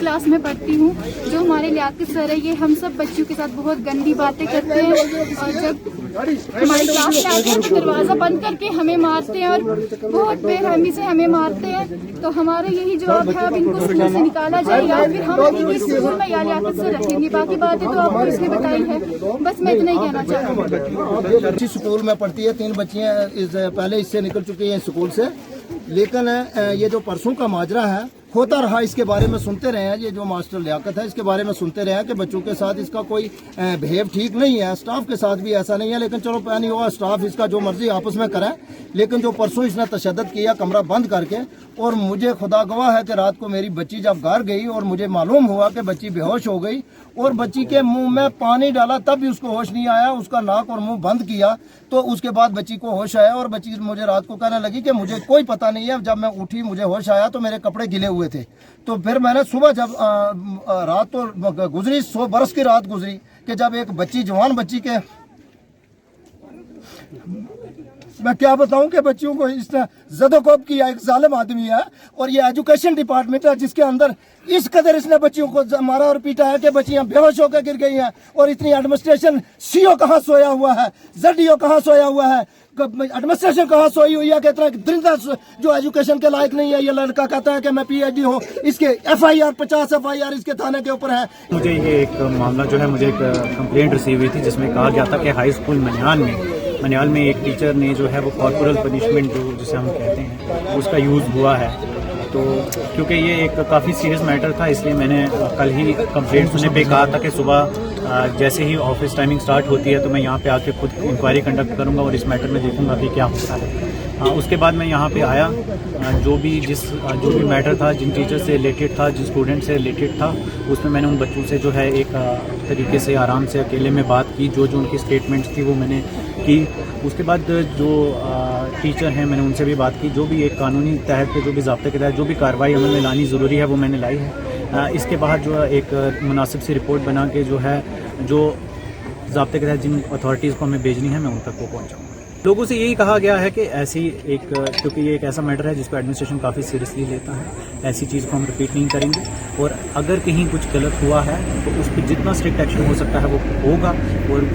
Class में पढ़ती हूँ। जो हमारे लियाकत सर है ये हम सब बच्चों के साथ बहुत गंदी बातें करते हैं और जब हमारे क्लास में आते हैं तो दरवाज़ा बंद करके हमें मारते हैं और बहुत बेरहमी से हमें मारते हैं। तो हमारा यही जवाब है, अब इनको स्कूल से निकाला जाए या फिर हम इनकी स्कूल में या लियाकत से रखेंगे। बाकी बातें तो आपको इसने बताई है, बस मैं इतना ही कहना चाहूँगी। अच्छी स्कूल में पढ़ती है, 3 बच्चियाँ पहले इससे निकल चुकी हैं स्कूल से, लेकिन ये जो परसों का माजरा है होता रहा, इसके बारे में सुनते रहे हैं। ये जो मास्टर लियाकत है इसके बारे में सुनते रहे हैं कि बच्चों के साथ इसका कोई बिहेव ठीक नहीं है, स्टाफ के साथ भी ऐसा नहीं है। लेकिन चलो नहीं हुआ, स्टाफ इसका जो मर्जी आपस में करे, लेकिन जो परसों इसने तशद्दुद किया कमरा बंद करके, और मुझे खुदा गवाह है कि रात को मेरी बच्ची जब घर गई और मुझे मालूम हुआ कि बच्ची बेहोश हो गई और बच्ची के मुंह में पानी डाला तब भी उसको होश नहीं आया, उसका नाक और मुंह बंद किया तो उसके बाद बच्ची को होश आया। और बच्ची मुझे रात को कहने लगी कि मुझे कोई पता नहीं है, जब मैं उठी मुझे होश आया तो मेरे कपड़े गिले हुए थे। तो फिर मैंने सुबह जब रात तो गुजरी, 100 बरस की रात गुजरी कि जब एक बच्ची, जवान बच्ची के, मैं क्या बताऊं कि बच्चियों को इसने ज़दोकोब किया, एक जालिम आदमी है। और ये एजुकेशन डिपार्टमेंट है जिसके अंदर इस कदर इसने बच्चियों को मारा और पीटा है कि बच्चियां बेहोश होकर गिर गई हैं। और इतनी एडमिनिस्ट्रेशन, सीओ कहाँ सोया हुआ है, ZDO कहाँ सोया हुआ है, एडमिनिस्ट्रेशन कहाँ सोई हुई है कि इतना दरिंदा जो एजुकेशन के लायक नहीं है। ये लड़का कहता है कि मैं PhD हूँ, इसके FIR 50 FIR इसके थाने के ऊपर है। मुझे ये एक मामला जो है, मुझे एक कंप्लेंट रिसीव हुई थी जिसमें कहा गया था कि हाई स्कूल मनियाल में एक टीचर ने जो है वो कॉर्पोरल पनिशमेंट जो जिसे हम कहते हैं उसका यूज़ हुआ है। तो क्योंकि ये एक काफ़ी सीरियस मैटर था, इसलिए मैंने कल ही कंप्लेंट सुनने पे कहा था कि सुबह जैसे ही ऑफिस टाइमिंग स्टार्ट होती है तो मैं यहाँ पे आके खुद इंक्वायरी कंडक्ट करूँगा और इस मैटर में देखूँगा कि क्या होता है। उसके बाद मैं यहाँ पे आया, जो भी मैटर था, जिन टीचर से रिलेटेड था, जिन स्टूडेंट से रिलेटेड था, उसमें मैंने उन बच्चों से जो है एक तरीके से आराम से अकेले में बात की। जो उनकी स्टेटमेंट्स थी वो मैंने की। उसके बाद जो टीचर हैं मैंने उनसे भी बात की। जो भी एक कानूनी तहत पे, जो भी ज़ाब्ते के तहत जो भी कार्रवाई अमल में लानी ज़रूरी है वो मैंने लाई है। इसके बाद जो एक मुनासिब सी रिपोर्ट बना के जो है, जो ज़ाब्ते के तहत जिन अथॉरिटीज़ को हमें भेजनी है मैं उन तक वो पहुँचाऊँगा। लोगों से यही कहा गया है कि ऐसी एक, क्योंकि ये एक ऐसा मैटर है जिसको एडमिनिस्ट्रेशन काफ़ी सीरियसली लेता है, ऐसी चीज़ को हम रिपीट नहीं करेंगे। और अगर कहीं कुछ गलत हुआ है तो उस पर जितना स्ट्रिक्ट एक्शन हो सकता है वो होगा और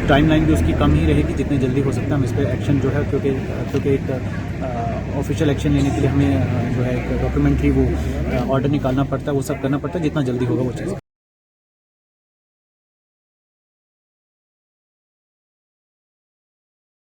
टाइमलाइन भी उसकी कम ही रहेगी, जितने जल्दी हो सकता है हम इस पर एक्शन जो है, क्योंकि एक ऑफिशियल एक्शन लेने के लिए हमें जो है एक डॉक्यूमेंट्री वो ऑर्डर निकालना पड़ता है, वो सब करना पड़ता है, जितना जल्दी होगा वो चीज़।